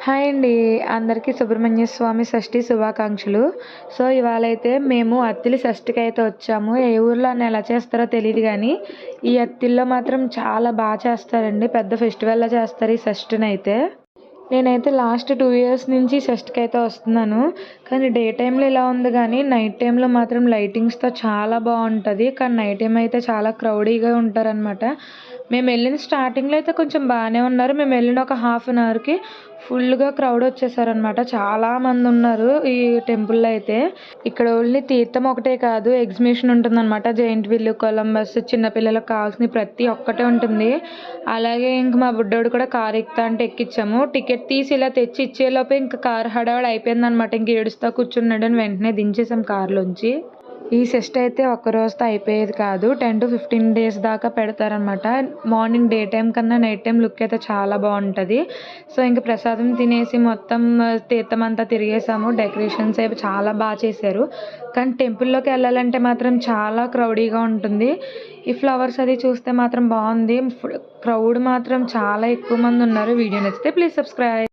Hi అండి. అందరికీ సుబ్రహ్మణ్య స్వామి షష్ఠి శుభాకాంక్షలు. సో, ఇవాళైతే మేము అత్తిలి షష్ఠికైతే వచ్చాము. ఏ ఊర్లో అని ఎలా చేస్తారో తెలీదు గానీ, ఈ అత్తిలిలో మాత్రం చాలా చేస్తారండి. పెద్ద ఫెస్టివల్‌లా చేస్తారు ఈ షష్ఠినైతే. నేనైతే లాస్ట్ 2 ఇయర్స్ నుంచి షష్ఠికైతే వస్తున్నాను. కానీ డే టైమ్‌లో ఇలా ఉంది గానీ, నైట్ టైమ్‌లో మాత్రం లైటింగ్స్‌తో చాలా బావుంటది. కానీ నైట్ టైమ్ అయితే చాలా క్రౌడీగా ఉంటారనమాట. మేమెళ్ళిన స్టార్టింగ్‌లో అయితే కొంచెం బానే ఉన్నారు. మేమెళ్ళిన ఒక హాఫ్ అన్ అవర్‌కి ఫుల్‌గా క్రౌడ్ వచ్చేసారనమాట. చాలా మందున్నారు ఈ టెంపుల్‌లో అయితే. ఇక్కడ ఓన్లీ తీర్థం ఒకటే కాదు, ఎగ్జిబిషన్ ఉంటుందనమాట. జెయింట్ వీల్, కొలంబస్, చిన్న పిల్లలకు కావాల్సినయి ప్రతి ఒక్కటి ఉంటుంది. అలాగే ఇంక మా బుడ్డోడు కూడా కారు ఎక్కుతా అంటే ఎక్కిచ్చాము. టికెట్ తీసి ఇలా తెచ్చి ఇచ్చేలోపే ఇంక కారు హడావిడి అయిపోయిందనమాట. ఇంక ఏడుస్తా కూర్చున్నాడని వెంటనే దించేసాం కారులోంచి. ఈ షష్ఠి అయితే ఒక్క రోజుతో అయిపోయేది కాదు. 10-15 డేస్ దాకా పెడతారనమాట. మార్నింగ్ డే టైమ్ కన్నా నైట్ టైమ్ లుక్ అయితే చాలా బావుంటది. సో, ఇంక ప్రసాదం తినేసి మొత్తం తీర్థం అంతా తిరిగేసాము. డెకరేషన్స్ అవి చాలా చేశారు. కానీ టెంపుల్లోకి వెళ్ళాలంటే మాత్రం చాలా క్రౌడీగా ఉంటుంది. ఈ ఫ్లవర్స్ అది చూస్తే మాత్రం బావుంది. క్రౌడ్ మాత్రం చాలా ఎక్కువ మంది ఉన్నారు. వీడియో నచ్చితే ప్లీజ్ సబ్స్క్రైబ్.